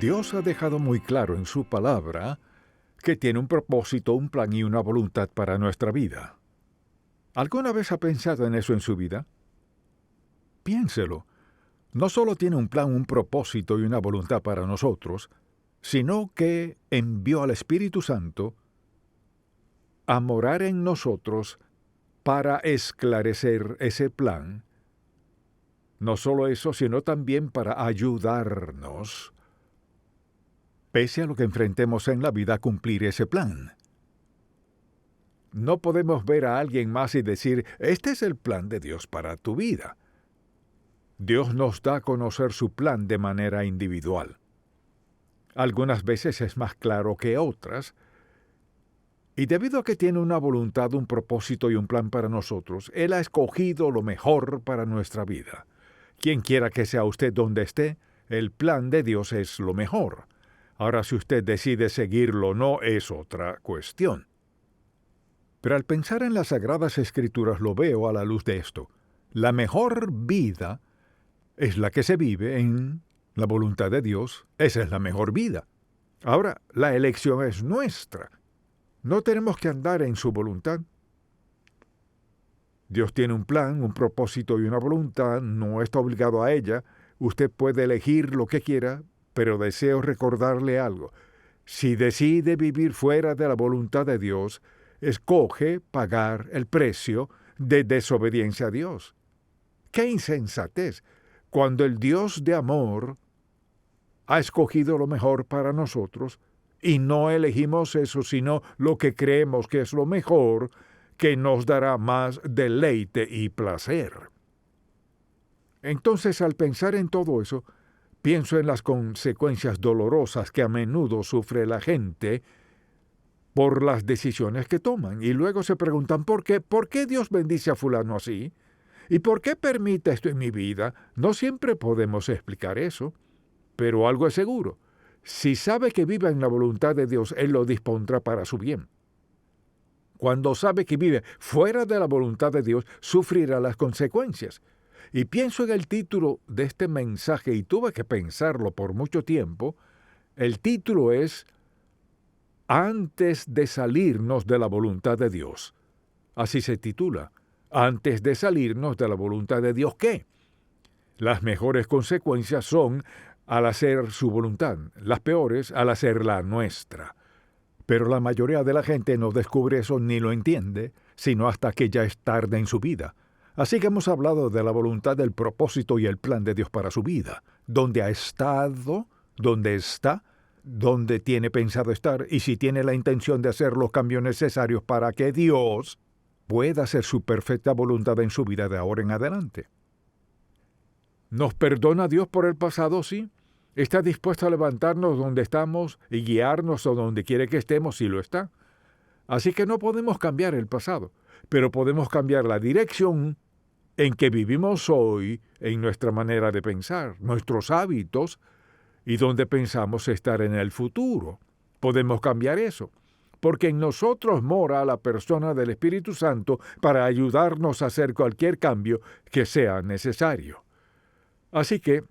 Dios ha dejado muy claro en su palabra que tiene un propósito, un plan y una voluntad para nuestra vida. ¿Alguna vez ha pensado en eso en su vida? Piénselo. No solo tiene un plan, un propósito y una voluntad para nosotros, sino que envió al Espíritu Santo a morar en nosotros para esclarecer ese plan. No solo eso, sino también para ayudarnos, pese a lo que enfrentemos en la vida, a cumplir ese plan. No podemos ver a alguien más y decir, este es el plan de Dios para tu vida. Dios nos da a conocer su plan de manera individual. Algunas veces es más claro que otras, y debido a que tiene una voluntad, un propósito y un plan para nosotros, Él ha escogido lo mejor para nuestra vida. Quien quiera que sea usted donde esté, el plan de Dios es lo mejor. Ahora, si usted decide seguirlo o no, es otra cuestión. Pero al pensar en las Sagradas Escrituras lo veo a la luz de esto. La mejor vida es la que se vive en la voluntad de Dios. Esa es la mejor vida. Ahora, la elección es nuestra. No tenemos que andar en su voluntad. Dios tiene un plan, un propósito y una voluntad. No está obligado a ella. Usted puede elegir lo que quiera, pero deseo recordarle algo. Si decide vivir fuera de la voluntad de Dios, escoge pagar el precio de desobediencia a Dios. ¡Qué insensatez! Cuando el Dios de amor ha escogido lo mejor para nosotros y no elegimos eso, sino lo que creemos que es lo mejor, que nos dará más deleite y placer. Entonces, al pensar en todo eso, pienso en las consecuencias dolorosas que a menudo sufre la gente por las decisiones que toman, y luego se preguntan ¿por qué Dios bendice a fulano así? ¿Y por qué permite esto en mi vida? No siempre podemos explicar eso, pero algo es seguro. Si sabe que vive en la voluntad de Dios, Él lo dispondrá para su bien. Cuando sabe que vive fuera de la voluntad de Dios, sufrirá las consecuencias. Y pienso en el título de este mensaje, y tuve que pensarlo por mucho tiempo. El título es Antes de salirnos de la voluntad de Dios. Así se titula. Antes de salirnos de la voluntad de Dios, ¿qué? Las mejores consecuencias son al hacer su voluntad, las peores al hacer la nuestra. Pero la mayoría de la gente no descubre eso ni lo entiende, sino hasta que ya es tarde en su vida. Así que hemos hablado de la voluntad, del propósito y el plan de Dios para su vida. Dónde ha estado, dónde está, dónde tiene pensado estar y si tiene la intención de hacer los cambios necesarios para que Dios pueda hacer su perfecta voluntad en su vida de ahora en adelante. ¿Nos perdona Dios por el pasado? Sí. ¿Está dispuesto a levantarnos donde estamos y guiarnos a donde quiere que estemos? Sí lo está. Así que no podemos cambiar el pasado, pero podemos cambiar la dirección en que vivimos hoy, en nuestra manera de pensar, nuestros hábitos y donde pensamos estar en el futuro. Podemos cambiar eso, porque en nosotros mora la persona del Espíritu Santo para ayudarnos a hacer cualquier cambio que sea necesario. Así que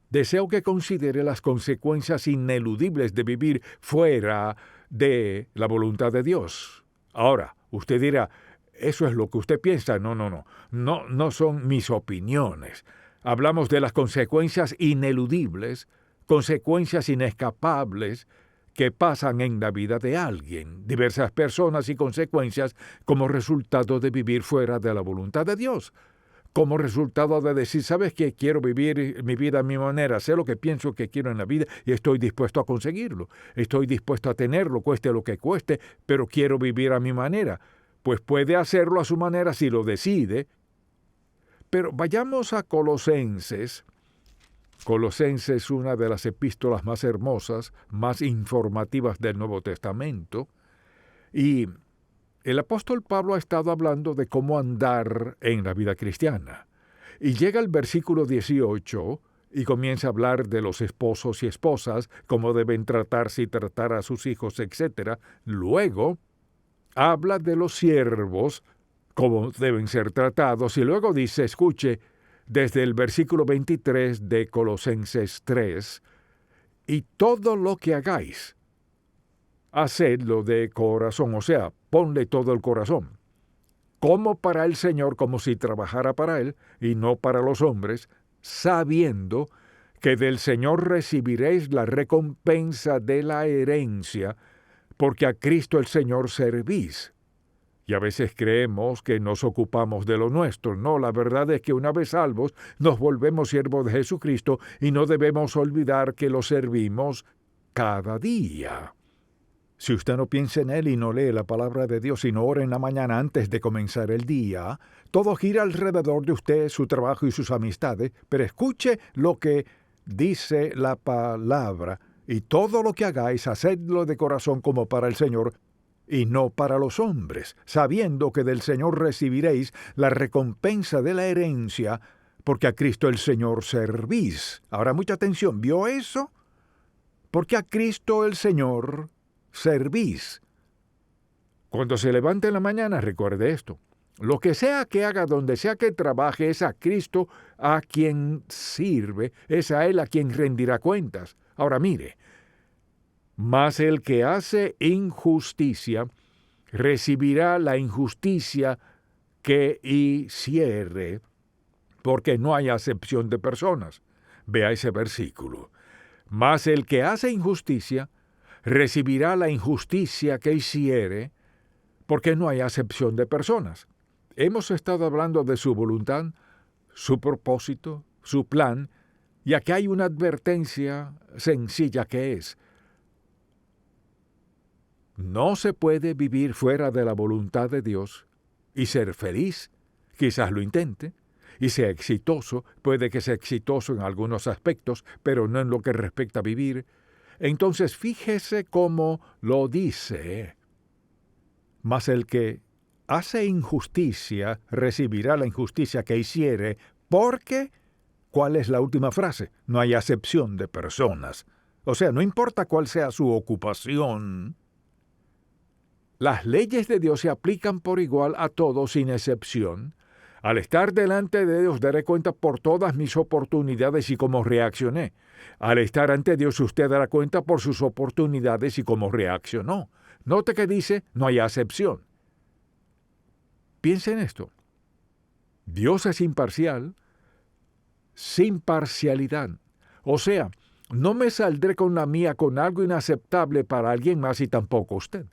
deseo que considere las consecuencias ineludibles de vivir fuera de la voluntad de Dios. Ahora, usted dirá, ¿eso es lo que usted piensa? No son mis opiniones. Hablamos de las consecuencias ineludibles, consecuencias inescapables que pasan en la vida de alguien, diversas personas y consecuencias como resultado de vivir fuera de la voluntad de Dios. Como resultado de decir, ¿sabes qué? Quiero vivir mi vida a mi manera, sé lo que pienso que quiero en la vida y estoy dispuesto a conseguirlo. Estoy dispuesto a tenerlo, cueste lo que cueste, pero quiero vivir a mi manera. Pues puede hacerlo a su manera si lo decide. Pero vayamos a Colosenses. Colosenses es una de las epístolas más hermosas, más informativas del Nuevo Testamento. Y el apóstol Pablo ha estado hablando de cómo andar en la vida cristiana. Y llega el versículo 18 y comienza a hablar de los esposos y esposas, cómo deben tratarse y tratar a sus hijos, etc. Luego habla de los siervos, cómo deben ser tratados. Y luego dice, escuche, desde el versículo 23 de Colosenses 3, y todo lo que hagáis, hacedlo de corazón, o sea, ponle todo el corazón, como para el Señor, como si trabajara para Él, y no para los hombres, sabiendo que del Señor recibiréis la recompensa de la herencia, porque a Cristo el Señor servís. Y a veces creemos que nos ocupamos de lo nuestro. No, la verdad es que una vez salvos, nos volvemos siervos de Jesucristo y no debemos olvidar que lo servimos cada día. Si usted no piensa en Él y no lee la palabra de Dios y no ora en la mañana antes de comenzar el día, todo gira alrededor de usted, su trabajo y sus amistades, pero escuche lo que dice la palabra, y todo lo que hagáis, hacedlo de corazón como para el Señor, y no para los hombres, sabiendo que del Señor recibiréis la recompensa de la herencia, porque a Cristo el Señor servís. Ahora, mucha atención, ¿vio eso? Porque a Cristo el Señor servís. Cuando se levante en la mañana, recuerde esto. Lo que sea que haga, donde sea que trabaje, es a Cristo a quien sirve, es a Él a quien rendirá cuentas. Ahora mire, mas el que hace injusticia recibirá la injusticia que hiciere, porque no hay acepción de personas. Vea ese versículo. Mas el que hace injusticia recibirá la injusticia que hiciere, porque no hay acepción de personas. Hemos estado hablando de su voluntad, su propósito, su plan, y aquí hay una advertencia sencilla que es: no se puede vivir fuera de la voluntad de Dios y ser feliz. Quizás lo intente y sea exitoso, puede que sea exitoso en algunos aspectos, pero no en lo que respecta a vivir. Entonces fíjese cómo lo dice. Mas el que hace injusticia recibirá la injusticia que hiciere, porque, ¿cuál es la última frase? No hay acepción de personas. O sea, no importa cuál sea su ocupación, las leyes de Dios se aplican por igual a todos sin excepción. Al estar delante de Dios daré cuenta por todas mis oportunidades y cómo reaccioné. Al estar ante Dios usted dará cuenta por sus oportunidades y cómo reaccionó. Note que dice, no hay acepción. Piense en esto. Dios es imparcial, sin parcialidad. O sea, no me saldré con la mía con algo inaceptable para alguien más y tampoco usted.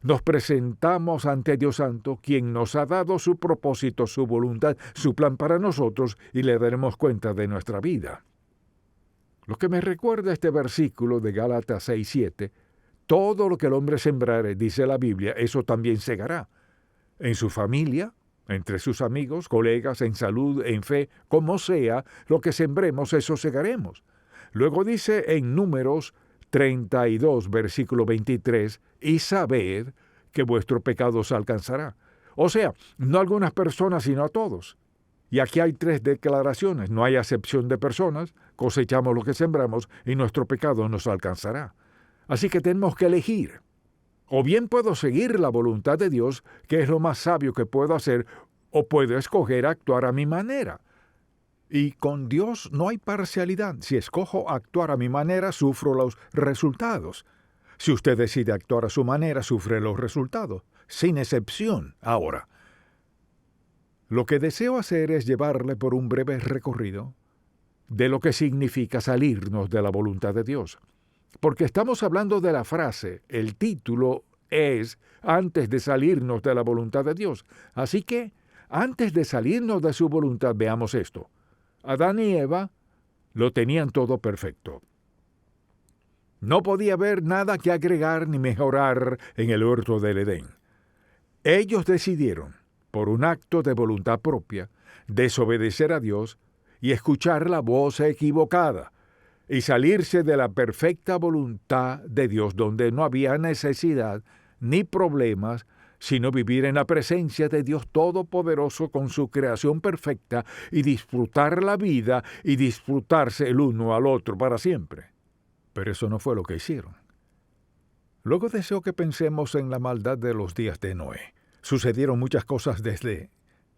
Nos presentamos ante Dios Santo, quien nos ha dado su propósito, su voluntad, su plan para nosotros, y le daremos cuenta de nuestra vida. Lo que me recuerda este versículo de Gálatas 6:7, todo lo que el hombre sembrare, dice la Biblia, eso también segará. En su familia, entre sus amigos, colegas, en salud, en fe, como sea, lo que sembremos, eso segaremos. Luego dice en Números 32, versículo 23, y sabed que vuestro pecado os alcanzará. O sea, no a algunas personas, sino a todos. Y aquí hay 3 declaraciones. No hay acepción de personas, cosechamos lo que sembramos y nuestro pecado nos alcanzará. Así que tenemos que elegir. O bien puedo seguir la voluntad de Dios, que es lo más sabio que puedo hacer, o puedo escoger actuar a mi manera. Y con Dios no hay parcialidad. Si escojo actuar a mi manera, sufro los resultados. Si usted decide actuar a su manera, sufre los resultados, sin excepción. Ahora, lo que deseo hacer es llevarle por un breve recorrido de lo que significa salirnos de la voluntad de Dios. Porque estamos hablando de la frase, el título es antes de salirnos de la voluntad de Dios. Así que, antes de salirnos de su voluntad, veamos esto. Adán y Eva lo tenían todo perfecto. No podía haber nada que agregar ni mejorar en el huerto del Edén. Ellos decidieron, por un acto de voluntad propia, desobedecer a Dios y escuchar la voz equivocada, y salirse de la perfecta voluntad de Dios, donde no había necesidad ni problemas, sino vivir en la presencia de Dios Todopoderoso con su creación perfecta y disfrutar la vida y disfrutarse el uno al otro para siempre. Pero eso no fue lo que hicieron. Luego deseo que pensemos en la maldad de los días de Noé. Sucedieron muchas cosas desde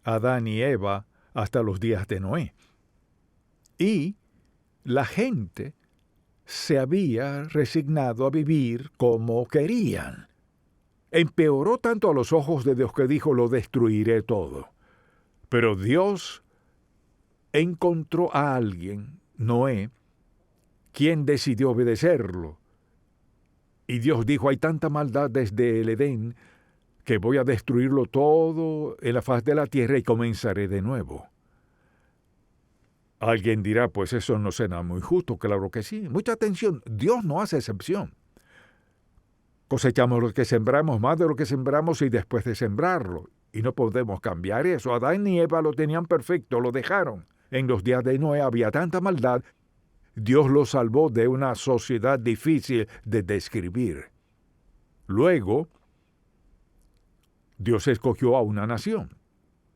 Adán y Eva hasta los días de Noé. Y la gente se había resignado a vivir como querían. Empeoró tanto a los ojos de Dios que dijo: lo destruiré todo. Pero Dios encontró a alguien, Noé, quien decidió obedecerlo. Y Dios dijo: hay tanta maldad desde el Edén que voy a destruirlo todo en la faz de la tierra y comenzaré de nuevo. Alguien dirá: pues eso no será muy justo. Claro que sí. Mucha atención, Dios no hace excepción. Cosechamos lo que sembramos, más de lo que sembramos y después de sembrarlo. Y no podemos cambiar eso. Adán y Eva lo tenían perfecto, lo dejaron. En los días de Noé había tanta maldad. Dios lo salvó de una sociedad difícil de describir. Luego, Dios escogió a una nación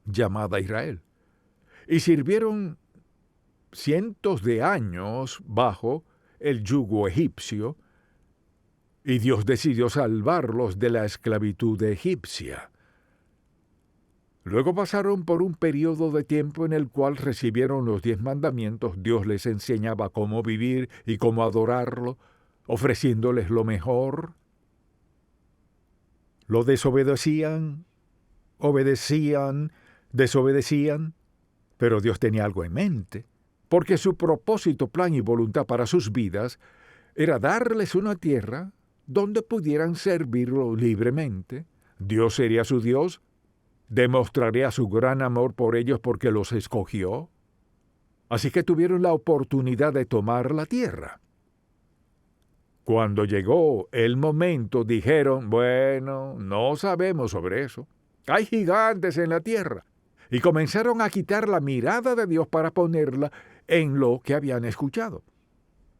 llamada Israel. Y sirvieron cientos de años bajo el yugo egipcio, y Dios decidió salvarlos de la esclavitud egipcia. Luego pasaron por un periodo de tiempo en el cual recibieron los 10 mandamientos. Dios les enseñaba cómo vivir y cómo adorarlo, ofreciéndoles lo mejor. Lo desobedecían, obedecían, desobedecían, pero Dios tenía algo en mente, porque su propósito, plan y voluntad para sus vidas era darles una tierra donde pudieran servirlo libremente. Dios sería su Dios, demostraría su gran amor por ellos porque los escogió. Así que tuvieron la oportunidad de tomar la tierra. Cuando llegó el momento, dijeron: bueno, no sabemos sobre eso. Hay gigantes en la tierra. Y comenzaron a quitar la mirada de Dios para ponerla en lo que habían escuchado.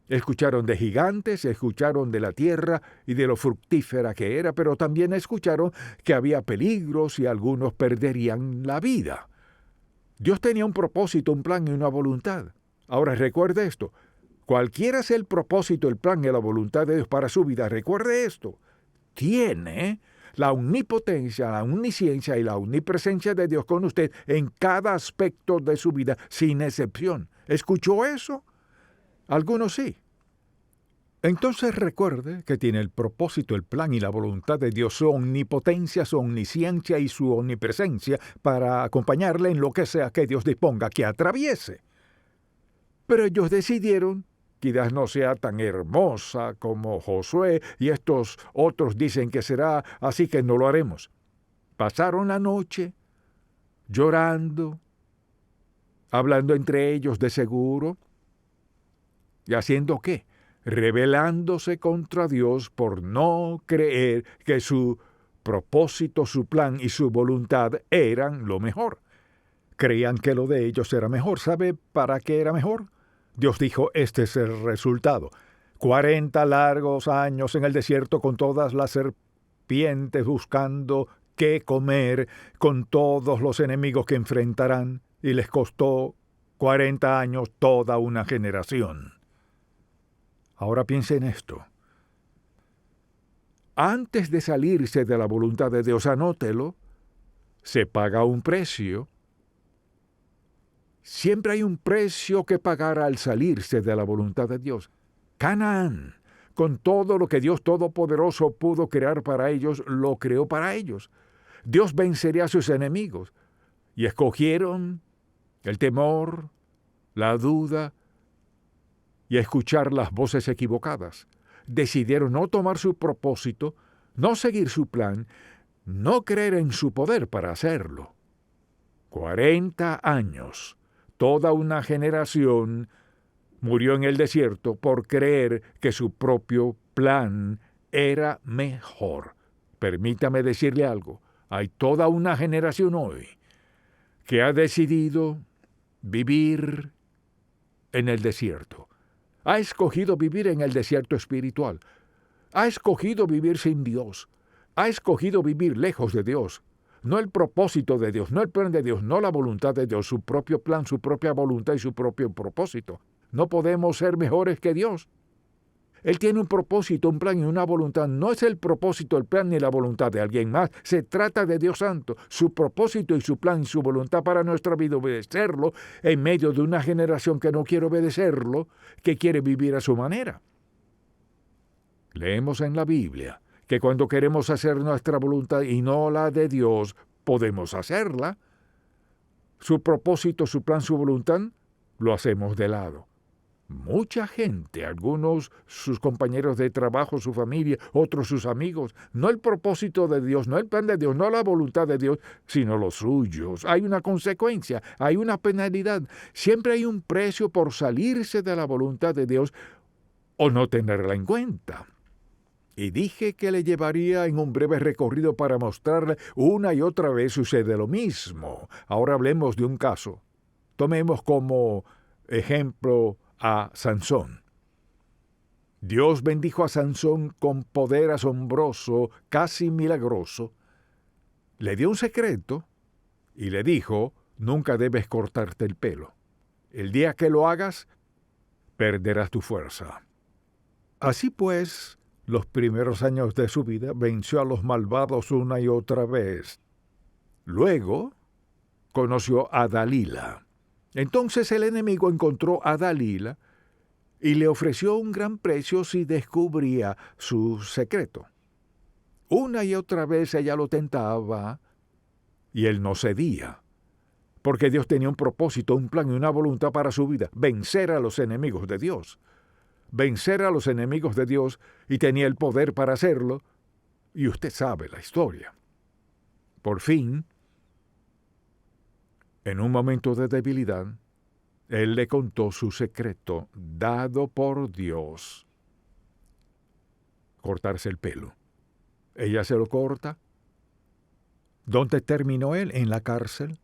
Escucharon de gigantes, escucharon de la tierra y de lo fructífera que era, pero también escucharon que había peligros y algunos perderían la vida. Dios tenía un propósito, un plan y una voluntad. Ahora recuerde esto: cualquiera sea el propósito, el plan y la voluntad de Dios para su vida, recuerde esto: tiene la omnipotencia, la omnisciencia y la omnipresencia de Dios con usted en cada aspecto de su vida, sin excepción. ¿Escuchó eso? Algunos sí. Entonces recuerde que tiene el propósito, el plan y la voluntad de Dios, su omnipotencia, su omnisciencia y su omnipresencia para acompañarle en lo que sea que Dios disponga que atraviese. Pero ellos decidieron: quizás no sea tan hermosa como Josué y estos otros dicen que será, así que no lo haremos. Pasaron la noche llorando, hablando entre ellos de seguro. ¿Y haciendo qué? Rebelándose contra Dios por no creer que su propósito, su plan y su voluntad eran lo mejor. Creían que lo de ellos era mejor. ¿Sabe para qué era mejor? Dios dijo: este es el resultado. 40 largos años en el desierto con todas las serpientes buscando qué comer, con todos los enemigos que enfrentarán, y les costó 40 años, toda una generación. Ahora piense en esto. Antes de salirse de la voluntad de Dios, anótelo, se paga un precio. Siempre hay un precio que pagar al salirse de la voluntad de Dios. Canaán, con todo lo que Dios Todopoderoso pudo crear para ellos, lo creó para ellos. Dios vencería a sus enemigos. Y escogieron el temor, la duda y escuchar las voces equivocadas. Decidieron no tomar su propósito, no seguir su plan, no creer en su poder para hacerlo. 40 años. Toda una generación murió en el desierto por creer que su propio plan era mejor. Permítame decirle algo. Hay toda una generación hoy que ha decidido vivir en el desierto. Ha escogido vivir en el desierto espiritual. Ha escogido vivir sin Dios. Ha escogido vivir lejos de Dios. No el propósito de Dios, no el plan de Dios, no la voluntad de Dios, su propio plan, su propia voluntad y su propio propósito. No podemos ser mejores que Dios. Él tiene un propósito, un plan y una voluntad. No es el propósito, el plan ni la voluntad de alguien más. Se trata de Dios Santo. Su propósito y su plan y su voluntad para nuestra vida, obedecerlo en medio de una generación que no quiere obedecerlo, que quiere vivir a su manera. Leemos en la Biblia que cuando queremos hacer nuestra voluntad y no la de Dios, podemos hacerla. Su propósito, su plan, su voluntad, lo hacemos de lado. Mucha gente, algunos sus compañeros de trabajo, su familia, otros sus amigos, no el propósito de Dios, no el plan de Dios, no la voluntad de Dios, sino los suyos. Hay una consecuencia, hay una penalidad. Siempre hay un precio por salirse de la voluntad de Dios o no tenerla en cuenta. Y dije que le llevaría en un breve recorrido para mostrarle una y otra vez sucede lo mismo. Ahora hablemos de un caso. Tomemos como ejemplo a Sansón. Dios bendijo a Sansón con poder asombroso, casi milagroso. Le dio un secreto y le dijo, nunca debes cortarte el pelo. El día que lo hagas, perderás tu fuerza. Así pues, los primeros años de su vida venció a los malvados una y otra vez. Luego conoció a Dalila. Entonces el enemigo encontró a Dalila y le ofreció un gran precio si descubría su secreto. Una y otra vez ella lo tentaba y él no cedía, porque Dios tenía un propósito, un plan y una voluntad para su vida, vencer a los enemigos de Dios. Vencer a los enemigos de Dios, y tenía el poder para hacerlo, y usted sabe la historia. Por fin, en un momento de debilidad, él le contó su secreto, dado por Dios. Cortarse el pelo. Ella se lo corta. ¿Dónde terminó él? En la cárcel.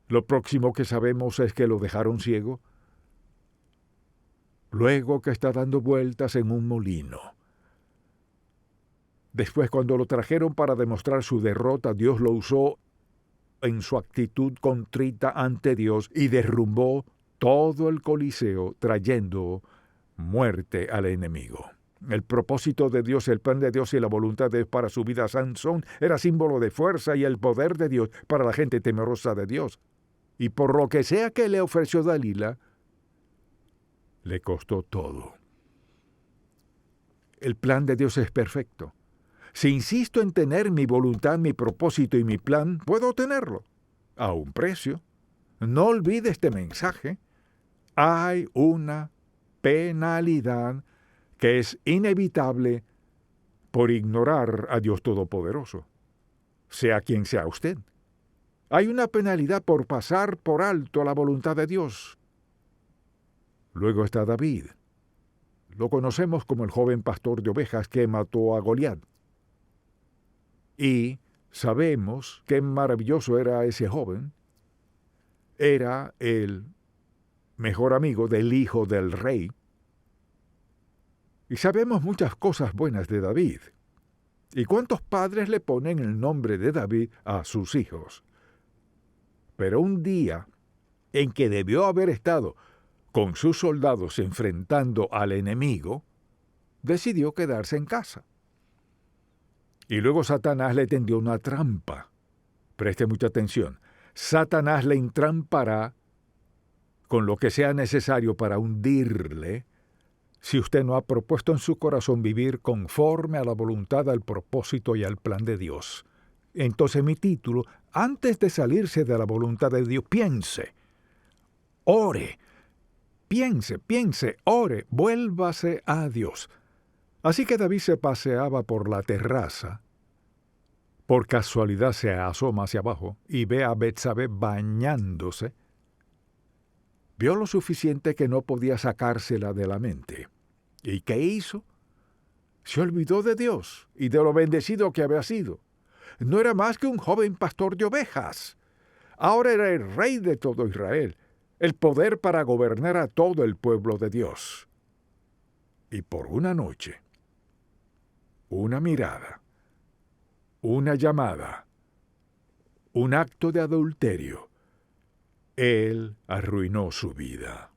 Lo próximo que sabemos es que lo dejaron ciego. Luego que está dando vueltas en un molino. Después, cuando lo trajeron para demostrar su derrota, Dios lo usó en su actitud contrita ante Dios y derrumbó todo el Coliseo, trayendo muerte al enemigo. El propósito de Dios, el plan de Dios y la voluntad de Dios para su vida, Sansón, era símbolo de fuerza y el poder de Dios para la gente temerosa de Dios. Y por lo que sea que le ofreció Dalila, le costó todo. El plan de Dios es perfecto. Si insisto en tener mi voluntad, mi propósito y mi plan, puedo tenerlo, a un precio. No olvide este mensaje. Hay una penalidad que es inevitable por ignorar a Dios Todopoderoso, sea quien sea usted. Hay una penalidad por pasar por alto la voluntad de Dios. Luego está David. Lo conocemos como el joven pastor de ovejas que mató a Goliat. Y sabemos qué maravilloso era ese joven. Era el mejor amigo del hijo del rey. Y sabemos muchas cosas buenas de David. ¿Y cuántos padres le ponen el nombre de David a sus hijos? Pero un día en que debió haber estado con sus soldados enfrentando al enemigo, decidió quedarse en casa. Y luego Satanás le tendió una trampa. Preste mucha atención. Satanás le entrampará con lo que sea necesario para hundirle si usted no ha propuesto en su corazón vivir conforme a la voluntad, al propósito y al plan de Dios. Entonces mi título, antes de salirse de la voluntad de Dios, piense, ore, piense, ore, vuélvase a Dios. Así que David se paseaba por la terraza. Por casualidad se asoma hacia abajo y ve a Betsabé bañándose. Vio lo suficiente que no podía sacársela de la mente. ¿Y qué hizo? Se olvidó de Dios y de lo bendecido que había sido. No era más que un joven pastor de ovejas. Ahora era el rey de todo Israel, el poder para gobernar a todo el pueblo de Dios. Y por una noche, una mirada, una llamada, un acto de adulterio, él arruinó su vida.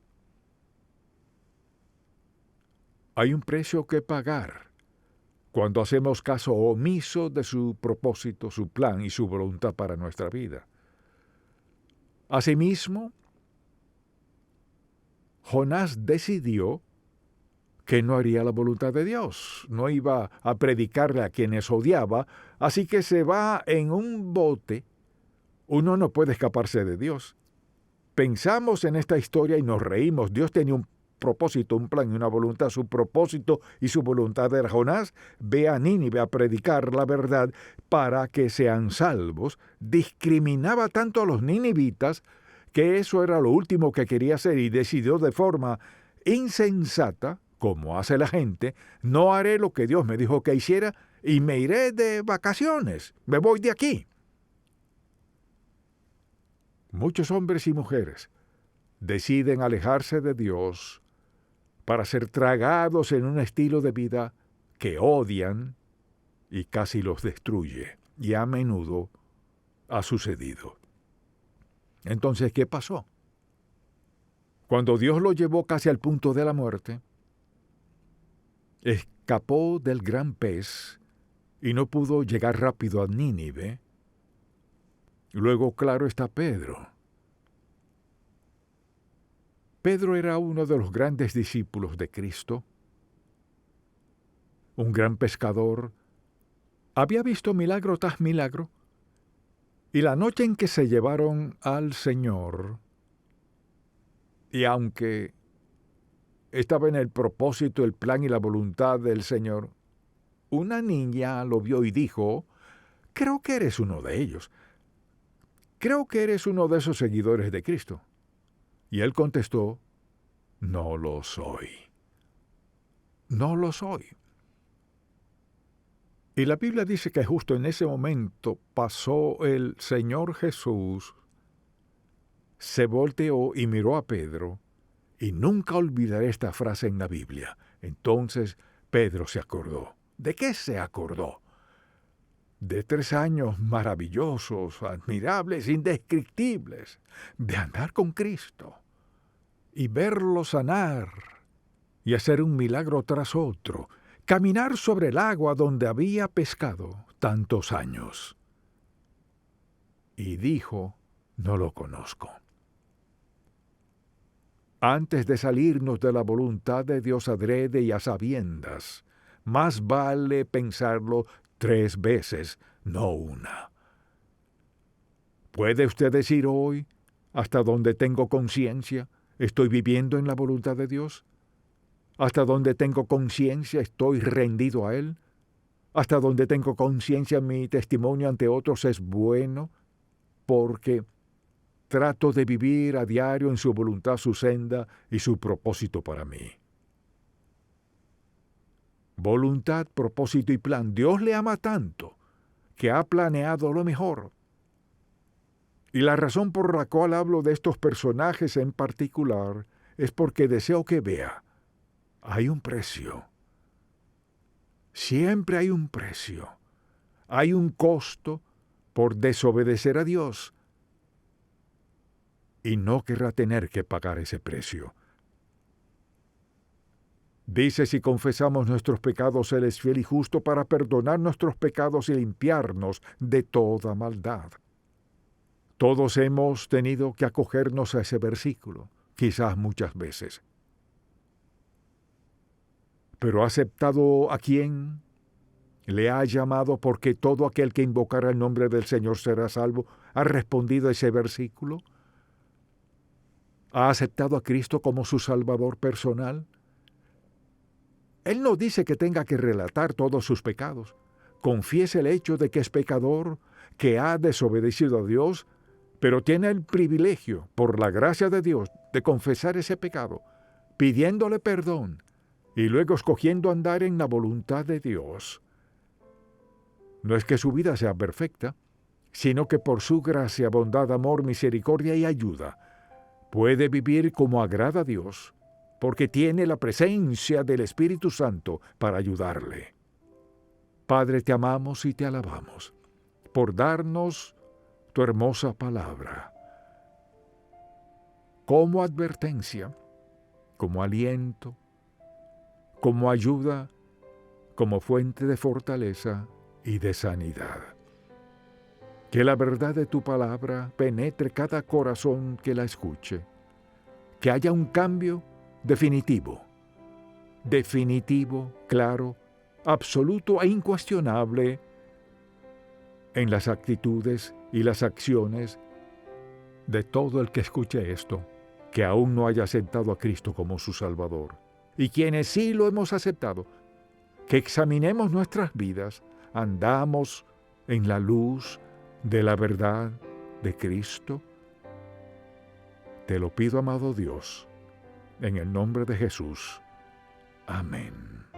Hay un precio que pagar cuando hacemos caso omiso de su propósito, su plan y su voluntad para nuestra vida. Asimismo, Jonás decidió que no haría la voluntad de Dios, no iba a predicarle a quienes odiaba, así que se va en un bote. Uno no puede escaparse de Dios. Pensamos en esta historia y nos reímos. Dios tenía un propósito, un plan y una voluntad. Su propósito y su voluntad era: Jonás, ve a Nínive a predicar la verdad para que sean salvos. Discriminaba tanto a los ninivitas que eso era lo último que quería hacer, y decidió de forma insensata, como hace la gente: no haré lo que Dios me dijo que hiciera y me iré de vacaciones, me voy de aquí. Muchos hombres y mujeres deciden alejarse de Dios para ser tragados en un estilo de vida que odian y casi los destruye. Y a menudo ha sucedido. Entonces, ¿qué pasó? Cuando Dios lo llevó casi al punto de la muerte, escapó del gran pez y no pudo llegar rápido a Nínive. Luego, claro está, Pedro. Pedro era uno de los grandes discípulos de Cristo, un gran pescador. Había visto milagro tras milagro, y la noche en que se llevaron al Señor, y aunque estaba en el propósito, el plan y la voluntad del Señor, una niña lo vio y dijo: creo que eres uno de ellos. Creo que eres uno de esos seguidores de Cristo. Y él contestó: no lo soy. No lo soy. Y la Biblia dice que justo en ese momento pasó el Señor Jesús, se volteó y miró a Pedro, y nunca olvidaré esta frase en la Biblia. Entonces Pedro se acordó. ¿De qué se acordó? De 3 años maravillosos, admirables, indescriptibles, de andar con Cristo y verlo sanar y hacer un milagro tras otro, caminar sobre el agua donde había pescado tantos años. Y dijo: no lo conozco. Antes de salirnos de la voluntad de Dios adrede y a sabiendas, más vale pensarlo 3 veces, no una. ¿Puede usted decir hoy, hasta donde tengo conciencia, estoy viviendo en la voluntad de Dios? ¿Hasta donde tengo conciencia estoy rendido a Él? ¿Hasta donde tengo conciencia mi testimonio ante otros es bueno? Porque trato de vivir a diario en su voluntad, su senda y su propósito para mí. Voluntad, propósito y plan. Dios le ama tanto que ha planeado lo mejor. Y la razón por la cual hablo de estos personajes en particular es porque deseo que vea: hay un precio. Siempre hay un precio. Hay un costo por desobedecer a Dios. Y no querrá tener que pagar ese precio. Dice: si confesamos nuestros pecados, Él es fiel y justo para perdonar nuestros pecados y limpiarnos de toda maldad. Todos hemos tenido que acogernos a ese versículo, quizás muchas veces. Pero ¿ha aceptado a quién le ha llamado? Porque todo aquel que invocara el nombre del Señor será salvo. ¿Ha respondido a ese versículo? ¿Ha aceptado a Cristo como su Salvador personal? Él no dice que tenga que relatar todos sus pecados. Confiese el hecho de que es pecador, que ha desobedecido a Dios, pero tiene el privilegio, por la gracia de Dios, de confesar ese pecado, pidiéndole perdón y luego escogiendo andar en la voluntad de Dios. No es que su vida sea perfecta, sino que por su gracia, bondad, amor, misericordia y ayuda, puede vivir como agrada a Dios, porque tiene la presencia del Espíritu Santo para ayudarle. Padre, te amamos y te alabamos por darnos tu hermosa palabra como advertencia, como aliento, como ayuda, como fuente de fortaleza y de sanidad. Que la verdad de tu palabra penetre cada corazón que la escuche, que haya un cambio definitivo definitivo, claro, absoluto e incuestionable en las actitudes y las acciones de todo el que escuche esto, que aún no haya aceptado a Cristo como su Salvador. Y quienes sí lo hemos aceptado, que examinemos nuestras vidas, andamos en la luz de la verdad de Cristo. Te lo pido, amado Dios, en el nombre de Jesús. Amén.